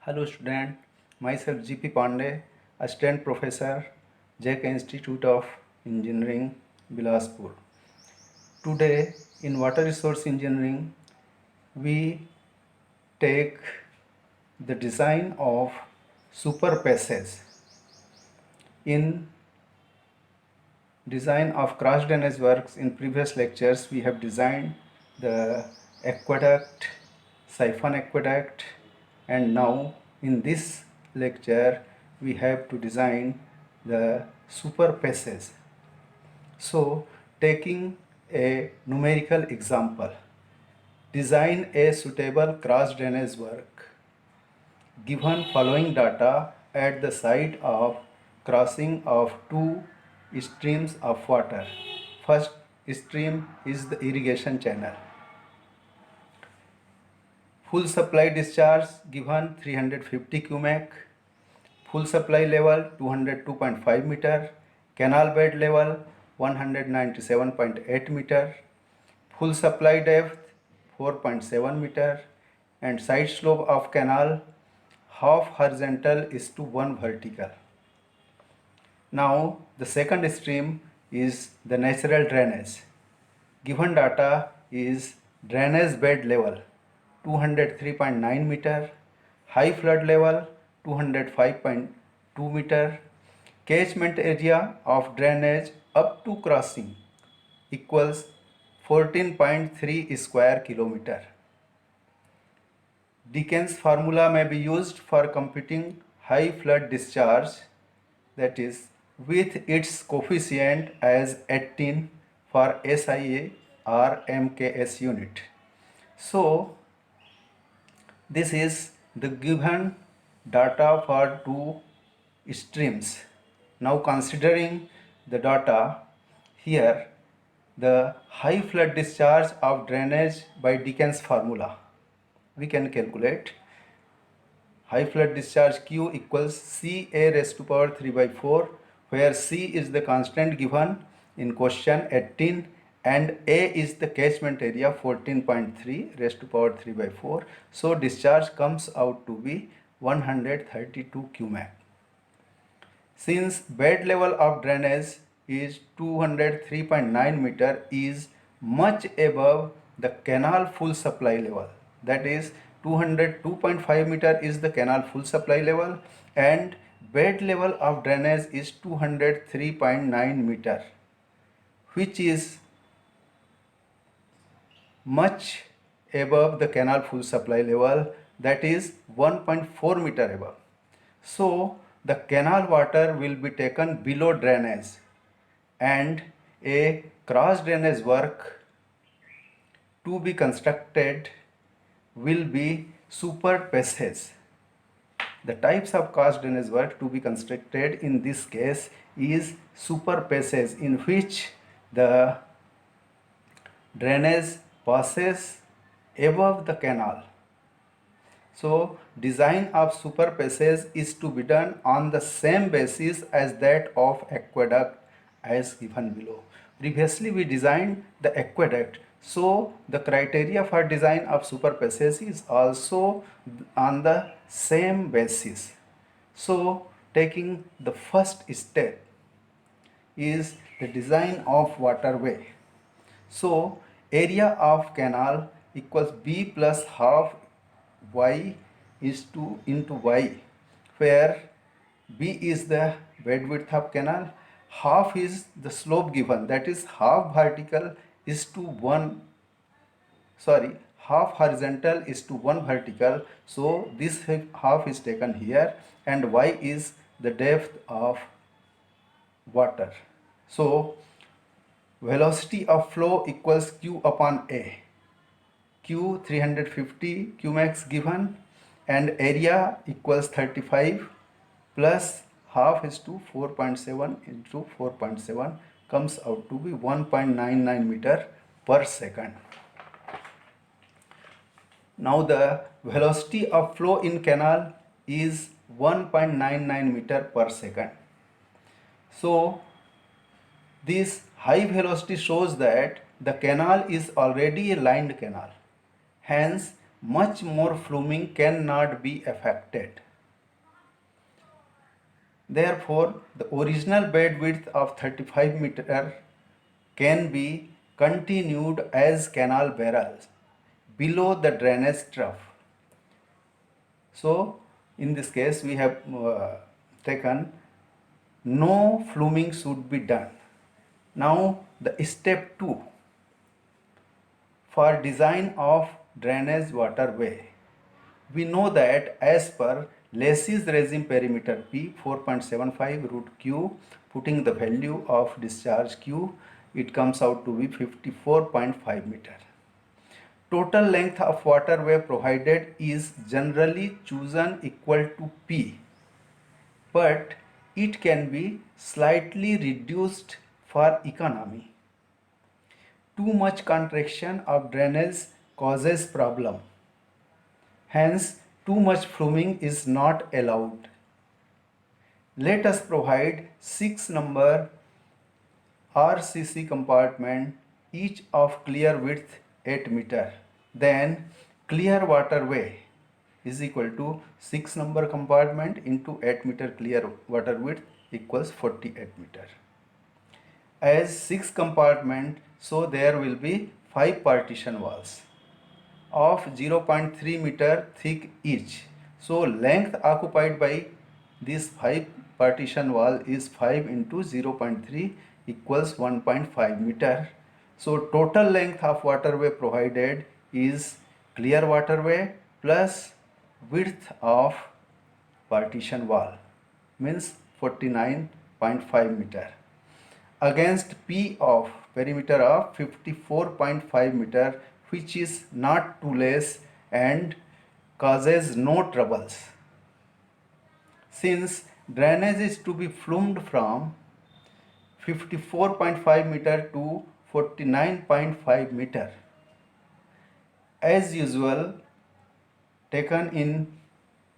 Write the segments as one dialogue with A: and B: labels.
A: Hello student, myself GP Pandey, Assistant Professor, JK Institute of Engineering, Bilaspur. Today in Water Resource Engineering, we take the design of super passages. In design of cross drainage works in previous lectures, we have designed the aqueduct, siphon aqueduct, and now in this lecture we have to design the super passage. So taking a numerical example, design a suitable cross drainage work. Given following data at the site of crossing of two streams of water. First stream is the irrigation channel. Full supply discharge given 350 cumac. Full supply level 202.5 meter. Canal bed level 197.8 meter. Full supply depth 4.7 meter. And side slope of canal half horizontal is to 1 vertical. Now the second stream is the natural drainage. Given data is drainage bed level 203.9 meter, high flood level 205.2 meter, catchment area of drainage up to crossing equals 14.3 square kilometer. Dickens formula may be used for computing high flood discharge, that is with its coefficient as 18 for SIA or MKS unit. So this is the given data for two streams. Now considering the data here, the high flood discharge of drainage by Dickens formula, we can calculate high flood discharge Q equals CA raised to power 3 by 4, where C is the constant given in question 18 and A is the catchment area 14.3 raised to power 3 by 4. So discharge comes out to be 132 cumac. Since bed level of drainage is 203.9 meter is much above the canal full supply level, that is 202.5 meter is the canal full supply level and bed level of drainage is 203.9 meter, which is much above the canal full supply level, that is 1.4 meter above. So the canal water will be taken below drainage and a cross drainage work to be constructed will be super passage. The types of cross drainage work to be constructed in this case is super passage, in which the drainage passes above the canal. So design of super passage is to be done on the same basis as that of aqueduct as given below. Previously we designed the aqueduct, so the criteria for design of super passage is also on the same basis. So taking the first step is the design of waterway. So area of canal equals B plus half y is to into y, where B is the bed width of canal, half is the slope given, that is half vertical is to 1, sorry, half horizontal is to 1 vertical, so this half is taken here and y is the depth of water. So velocity of flow equals Q upon A. Q 350 Qmax given and area equals 35 plus half is to 4.7 into 4.7 comes out to be 1.99 meter per second. Now the velocity of flow in canal is 1.99 meter per second. So this high velocity shows that the canal is already a lined canal. Hence, much more fluming cannot be affected. Therefore, the original bed width of 35 meter can be continued as canal barrels below the drainage trough. So, in this case, we have taken no fluming should be done. Now, the step 2 for design of drainage waterway. We know that as per Lacy's regime perimeter P 4.75 root Q, putting the value of discharge Q, it comes out to be 54.5 meter. Total length of waterway provided is generally chosen equal to P, but it can be slightly reduced for economy. Too much contraction of drainage causes problem. Hence, too much fluming is not allowed. Let us provide 6 number RCC compartment, each of clear width 8 meter. Then clear waterway is equal to 6 number compartment into 8 meter clear water width equals 48 meter. As 6 compartment, so there will be 5 partition walls of 0.3 meter thick each. So length occupied by this 5 partition wall is 5 into 0.3 equals 1.5 meter. So total length of waterway provided is clear waterway plus width of partition wall, means 49.5 meter, against P of perimeter of 54.5 meter, which is not too less and causes no troubles. Since drainage is to be flumed from 54.5 meter to 49.5 meter, as usual taken in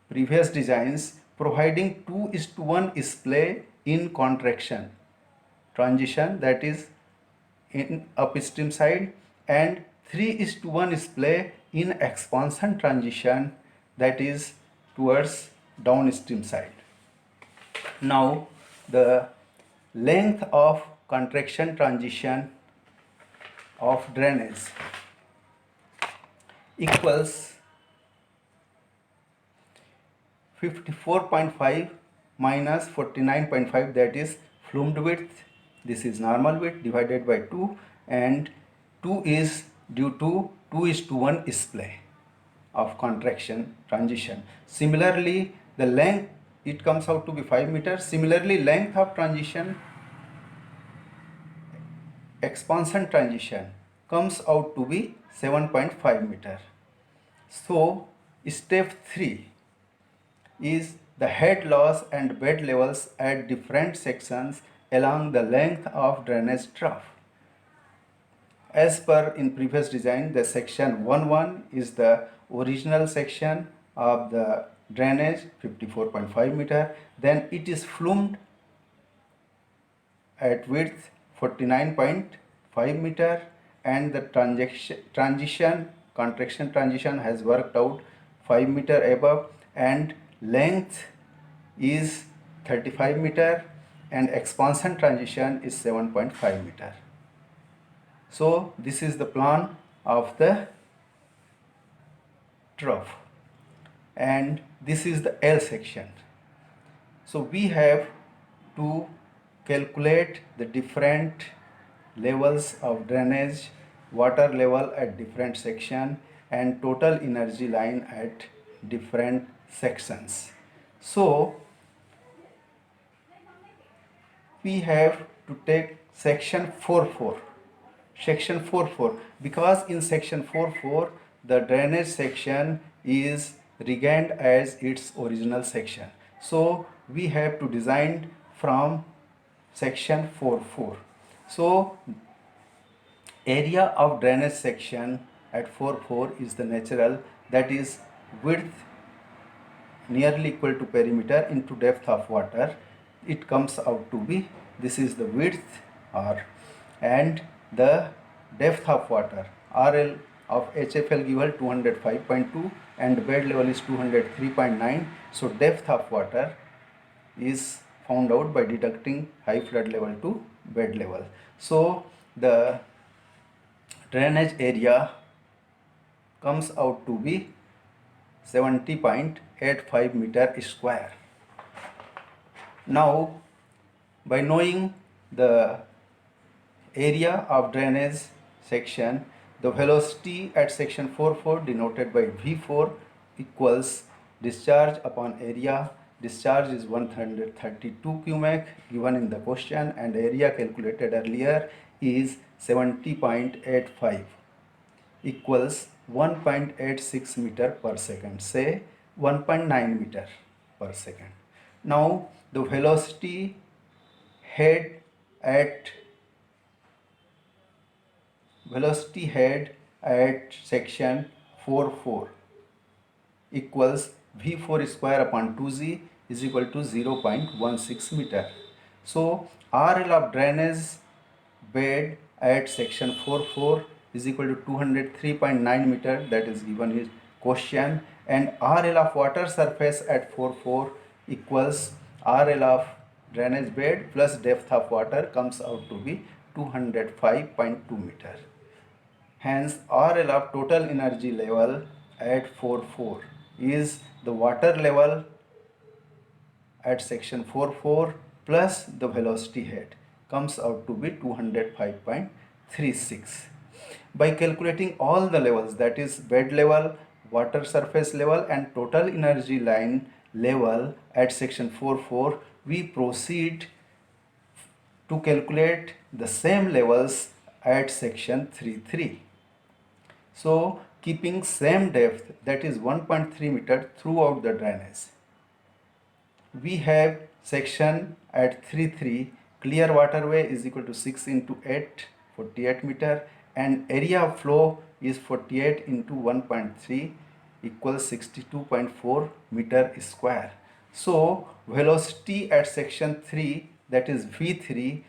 A: previous designs, providing 2:1 splay in contraction transition, that is in upstream side, and 3:1 splay in expansion transition, that is towards downstream side. Now the length of contraction transition of drainage equals 54.5 minus 49.5, that is flumed width, this is normal width, divided by 2, and 2 is due to 2:1 splay of contraction transition. Similarly, the length, it comes out to be 5 meters. Similarly, length of transition expansion transition comes out to be 7.5 meter. So step 3 is the head loss and bed levels at different sections along the length of drainage trough. As per in previous design, the section 1-1 is the original section of the drainage, 54.5 meter. Then it is flumed at width 49.5 meter, and the contraction transition has worked out 5 meter above, and length is 35 meter, and expansion transition is 7.5 meter. So this is the plan of the trough, and this is the L section. So we have to calculate the different levels of drainage, water level at different section, and total energy line at different sections. So we have to take section 4.4. Section 4.4, because in section 4.4 the drainage section is regained as its original section. So we have to design from section 4.4. So area of drainage section at 4.4 is the natural, that is width nearly equal to perimeter into depth of water. It comes out to be, this is the width R, and the depth of water RL of HFL given 205.2 and bed level is 203.9. So depth of water is found out by deducting high flood level to bed level. So the drainage area comes out to be 70.85 meter square. Now, by knowing the area of drainage section, the velocity at section 4.4 denoted by V4 equals discharge upon area. Discharge is 132 cubic given in the question, and area calculated earlier is 70.85 equals 1.86 meter per second, say 1.9 meter per second. Now the velocity head at section 4.4 equals V4 square upon 2G is equal to 0.16 meter. So RL of drainage bed at section 4.4 is equal to 203.9 meter, that is given his question, and RL of water surface at 4.4 equals RL of drainage bed plus depth of water comes out to be 205.2 meter. Hence RL of total energy level at 4.4 is the water level at section 4.4 plus the velocity head comes out to be 205.36. By calculating all the levels, that is bed level, water surface level and total energy line level at section 4.4, we proceed to calculate the same levels at section 3.3. So keeping same depth, that is 1.3 meter throughout the drainage, we have section at 3.3 clear waterway is equal to 6 into 8, 48 meter, and area of flow is 48 into 1.3 equals 62.4 meter square. So velocity at section 3, that is V3,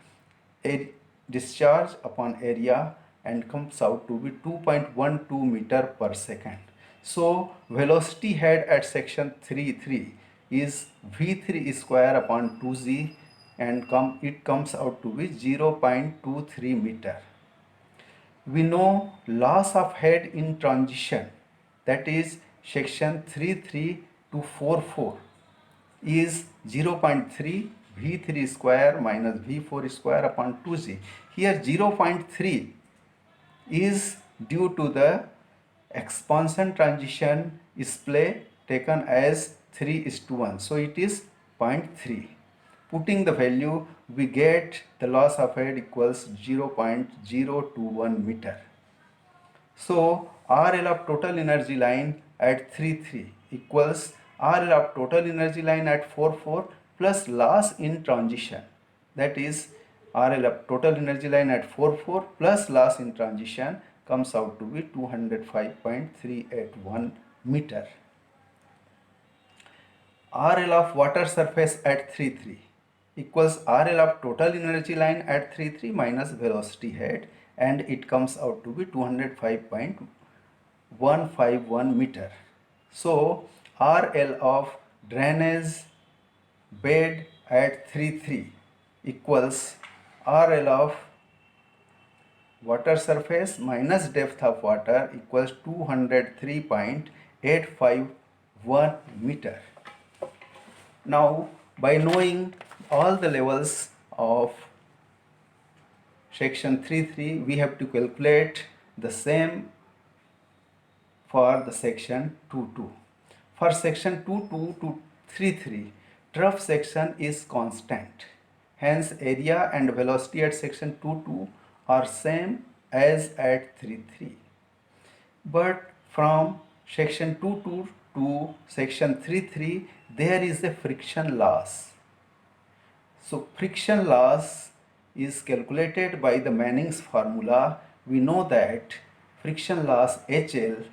A: a discharge upon area and comes out to be 2.12 meter per second. So velocity head at section 3.3 is V3 square upon 2G and it comes out to be 0.23 meter. We know loss of head in transition, that is section 3.3 to 4.4 is 0.3 V3 square minus V4 square upon 2G. Here 0.3 is due to the expansion transition display taken as 3:1. So it is 0.3. Putting the value, we get the loss of head equals 0.021 meter. So RL of total energy line at 3.3 equals RL of total energy line at 4.4 plus loss in transition, that is RL of total energy line at 4.4 plus loss in transition comes out to be 205.381 meter. RL of water surface at 3.3 equals RL of total energy line at 3.3 minus velocity head, and it comes out to be 205.151 meter. So RL of drainage bed at 3.3 equals RL of water surface minus depth of water equals 203.851 meter. Now by knowing all the levels of section 3.3, we have to calculate the same for the section 2.2. For section 2.2 to 3.3, trough section is constant. Hence area and velocity at section 2.2 are same as at 3.3. But from section 2.2 to section 3.3, there is a friction loss. So friction loss is calculated by the Manning's formula. We know that friction loss HL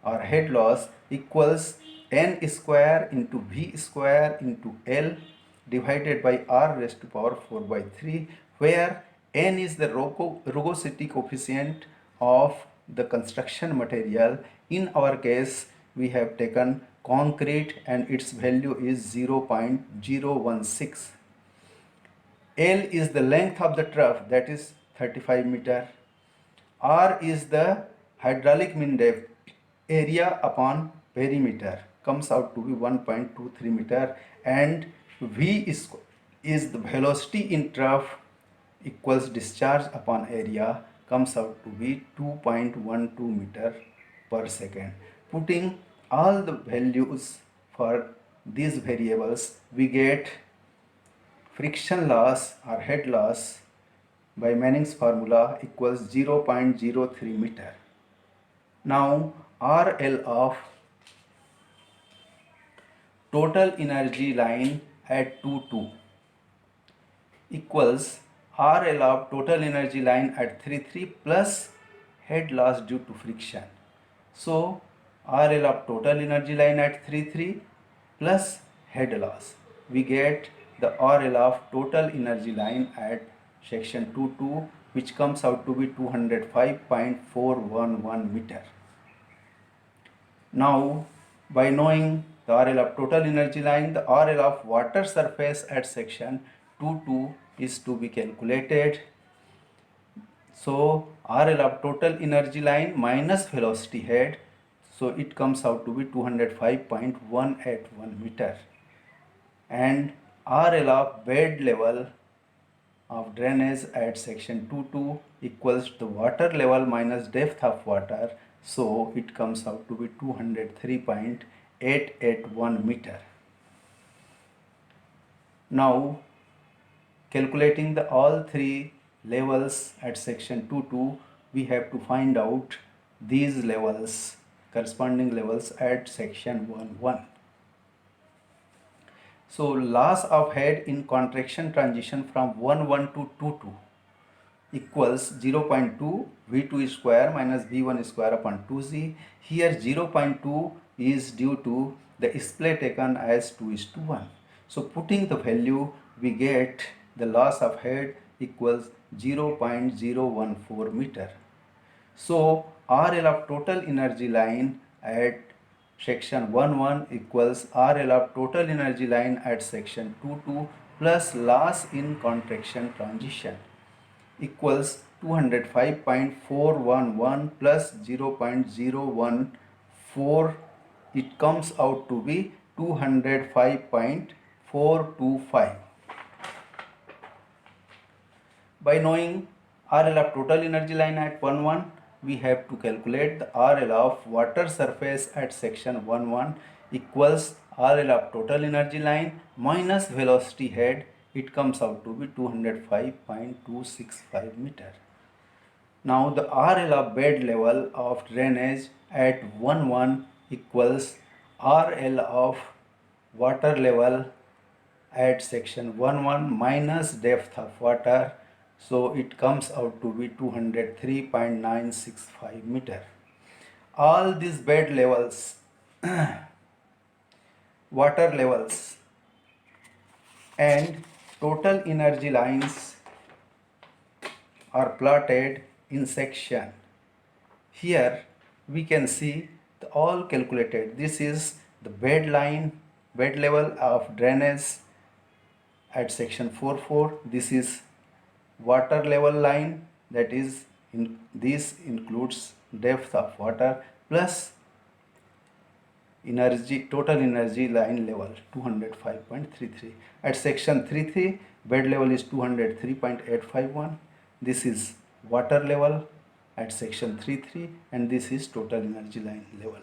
A: or head loss equals N square into V square into L divided by R raised to power 4 by 3, where N is the rugosity coefficient of the construction material. In our case, we have taken concrete and its value is 0.016. L is the length of the trough, that is 35 meter. R is the hydraulic mean depth, area upon perimeter, comes out to be 1.23 meter, and V is the velocity in trough equals discharge upon area, comes out to be 2.12 meter per second. Putting all the values for these variables, we get friction loss or head loss by Manning's formula equals 0.03 meter. Now RL of total energy line at 2 equals RL of total energy line at 3 plus head loss due to friction. So RL of total energy line at 3 plus head loss. We get the RL of total energy line at section 2 which comes out to be 205.411 meter. Now by knowing the RL of total energy line, the RL of water surface at section 2 is to be calculated. So RL of total energy line minus velocity head, so it comes out to be 205.181 meter. And RL of bed level of drainage at section 2 equals the water level minus depth of water, so it comes out to be 203.881 meter. Now calculating the all three levels at section 2, we have to find out these levels, corresponding levels at section 1. So loss of head in contraction transition from 1 to 2 equals 0.2 V2 square minus V1 square upon 2Z. Here 0.2 is due to the display taken as 2:1. So putting the value, we get the loss of head equals 0.014 meter. So RL of total energy line at section 1 equals RL of total energy line at section 2 plus loss in contraction transition equals 205.411 plus 0.014. It comes out to be 205.425. By knowing RL of total energy line at 1, we have to calculate the RL of water surface at section 1 equals RL of total energy line minus velocity head. It comes out to be 205.265 meter. Now the RL of bed level of drainage at 1 equals RL of water level at section 1 minus depth of water, so it comes out to be 203.965 meter. All these bed levels, water levels and total energy lines are plotted in section. Here we can see all calculated. This is the bed line, bed level of drainage at section 4. This is water level line, that is this includes depth of water plus energy, total energy line level 205.33. At section 3 bed level is 203.851. This is water level at section 3 and this is total energy line level.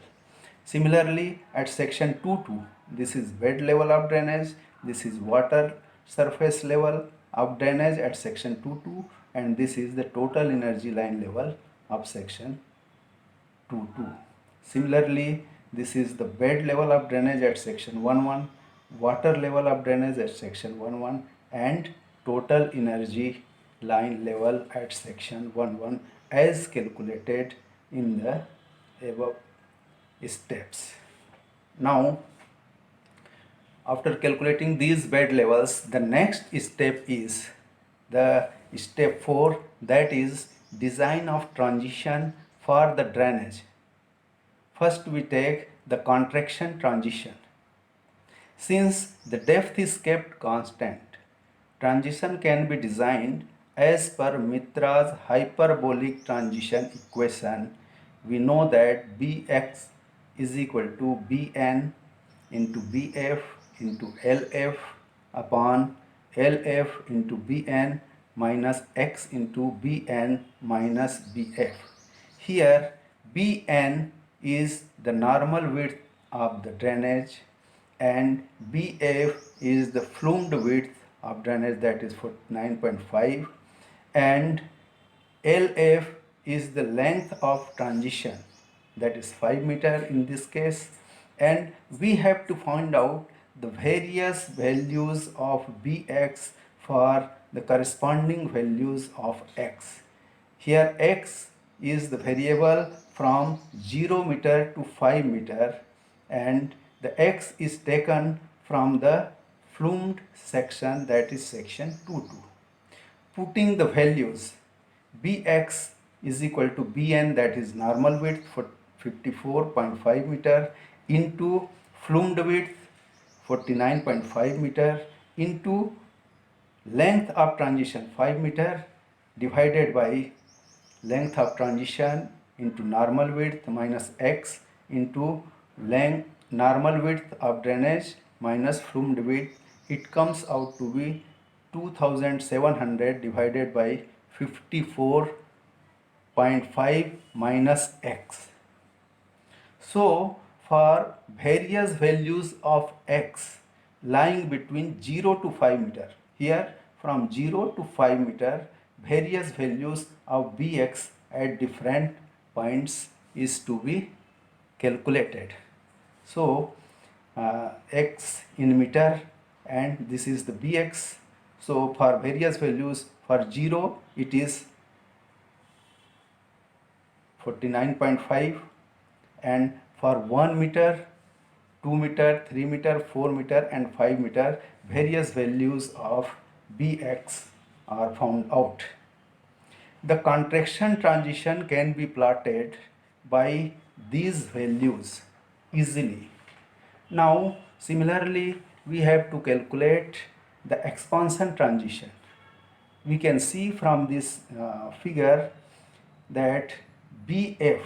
A: Similarly at section 2, this is bed level of drainage, this is water surface level of drainage at section 2 and this is the total energy line level of section 2. Similarly, this is the bed level of drainage at section 1, water level of drainage at section 1 and total energy line level at section 1 as calculated in the above steps. Now after calculating these bed levels, the next step is the step 4, that is design of transition for the drainage. First we take the contraction transition. Since the depth is kept constant, transition can be designed as per Mitra's hyperbolic transition equation. We know that Bx is equal to Bn into Bf into Lf upon Lf into Bn minus x into Bn minus Bf. Here Bn is the normal width of the drainage and Bf is the flumed width of drainage, that is 49.5, and Lf is the length of transition, that is 5 meter in this case, and we have to find out the various values of Bx for the corresponding values of x. Here x is the variable from 0 meter to 5 meter and the x is taken from the flumed section, that is section 2.2. Putting the values, Bx is equal to Bn, that is normal width for 54.5 meter into flumed width 49.5 meter into length of transition 5 meter divided by length of transition into normal width minus x into length normal width of drainage minus flumed width. It comes out to be 2700 divided by 54.5 minus x. So for various values of x lying between 0 to 5 meter, here from 0 to 5 meter, various values of Bx at different points is to be calculated. So x in meter and this is the Bx. So for various values, for 0 it is 49.5 and for 1 meter, 2 meter, 3 meter, 4 meter and 5 meter, various values of Bx are found out. The contraction transition can be plotted by these values easily. Now similarly we have to calculate the expansion transition. We can see from this figure that Bf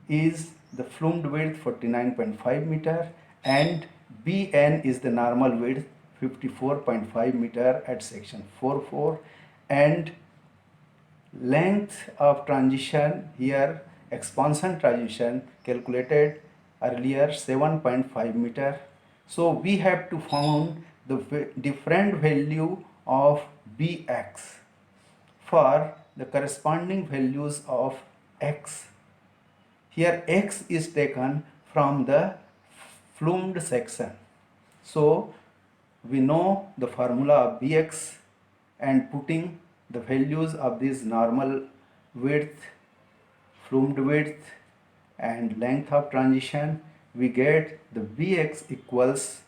A: is the flumed width 49.5 meter and Bn is the normal width 54.5 meter at section 4.4 and length of transition, here expansion transition calculated earlier 7.5 meter. So we have to find the different value of Bx for the corresponding values of x. Here x is taken from the flumed section. So we know the formula of Bx and putting the values of this normal width, flumed width and length of transition, we get the Bx equals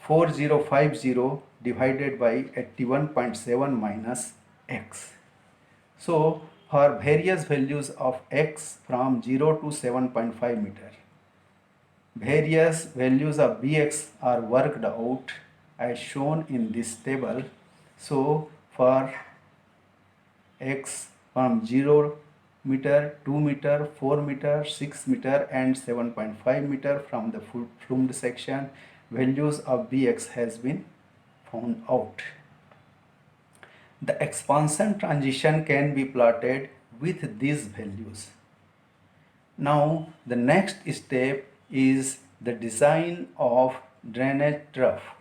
A: 4050 divided by 81.7 minus x. So for various values of x from 0 to 7.5 meter, various values of Bx are worked out as shown in this table. So for x from 0 meter, 2 meter, 4 meter, 6 meter and 7.5 meter from the flumed section, values of Bx has been found out. The expansion transition can be plotted with these values. Now the next step is the design of drainage trough.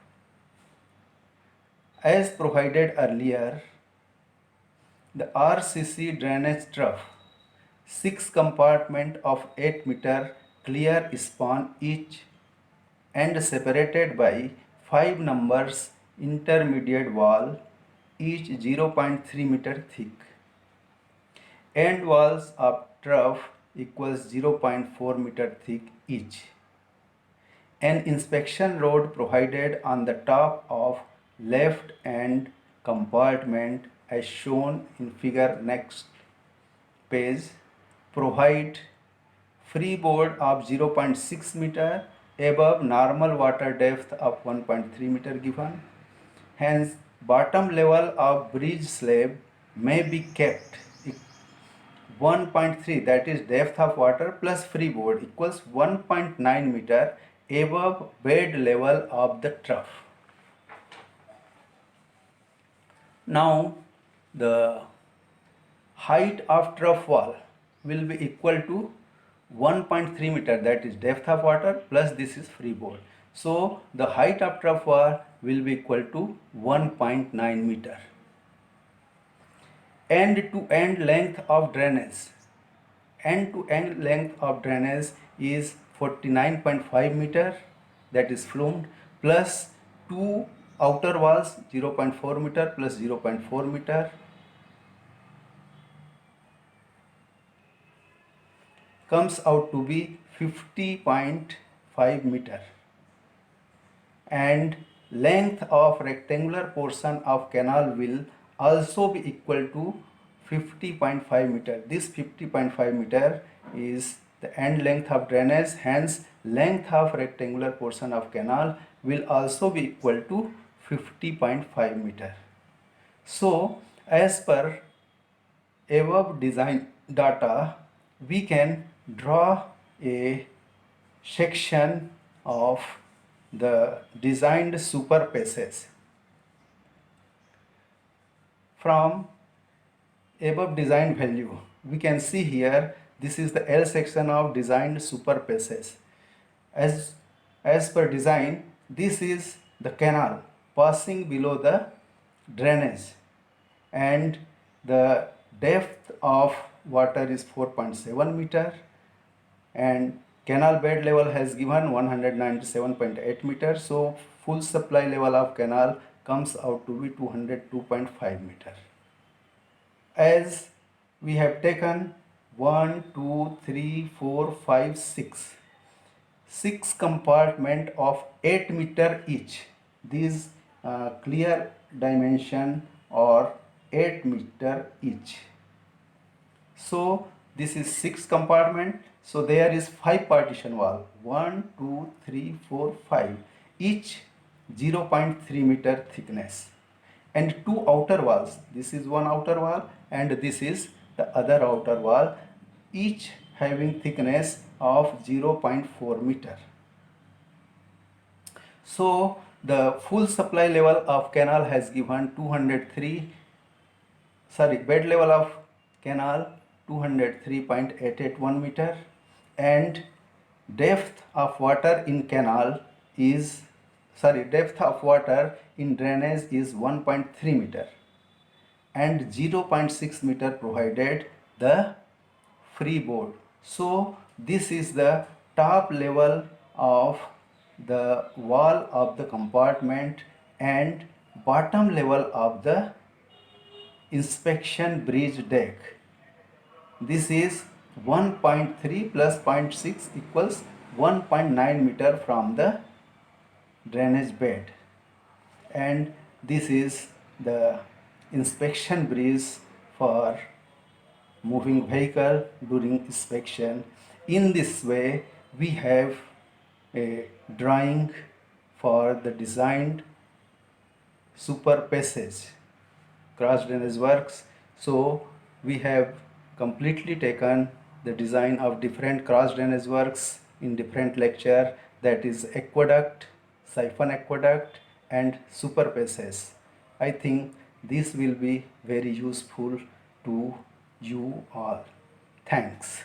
A: As provided earlier, the RCC drainage trough, 6 compartment of 8 meter clear span each and separated by 5 numbers intermediate wall, each 0.3 meter thick. End walls of trough equals 0.4 meter thick each. An inspection rod provided on the top of left hand compartment as shown in figure next. page provide freeboard of 0.6 meter above normal water depth of 1.3 meter given. Hence, bottom level of bridge slab may be kept 1.3, that is depth of water plus freeboard equals 1.9 meter above bed level of the trough. Now the height of trough wall will be equal to 1.3 meter, that is depth of water plus this is freeboard. So the height of trough wall will be equal to 1.9 meter. End to end length of drainage. End to end length of drainage is 49.5 meter, that is flumed, plus two outer walls 0.4 meter plus 0.4 meter comes out to be 50.5 meter, and length of rectangular portion of canal will also be equal to 50.5 meter. This 50.5 meter is the end length of drainage, hence length of rectangular portion of canal will also be equal to 50.5 meter. So as per above design data, we can draw a section of the designed super passage. From above design value, we can see here this is the L section of designed super passage. As per design, this is the canal passing below the drainage, and the depth of water is 4.7 meter, and canal bed level has given 197.8 meter. So full supply level of canal comes out to be 202.5 meter. As we have taken 1, 2, 3, 4, 5, 6 compartment of 8 meter each. These clear dimension or 8 meter each. So this is 6 compartment. So there is 5 partition wall. 1, 2, 3, 4, 5. Each 0.3 meter thickness. And 2 outer walls. This is one outer wall and this is the other outer wall. Each having thickness of 0.4 meter. So the full supply level of canal has given bed level of canal 203.881 meter, and depth of water in canal is depth of water in drainage is 1.3 meter, and 0.6 meter provided the freeboard. So this is the top level of the wall of the compartment and bottom level of the inspection bridge deck. This is 1.3 plus 0.6 equals 1.9 meter from the drainage bed, and this is the inspection bridge for moving vehicle during inspection. In this way we have a drawing for the designed super passage cross drainage works. So we have completely taken the design of different cross drainage works in different lecture, that is aqueduct, siphon aqueduct and super passage. I think this will be very useful to you all. Thanks.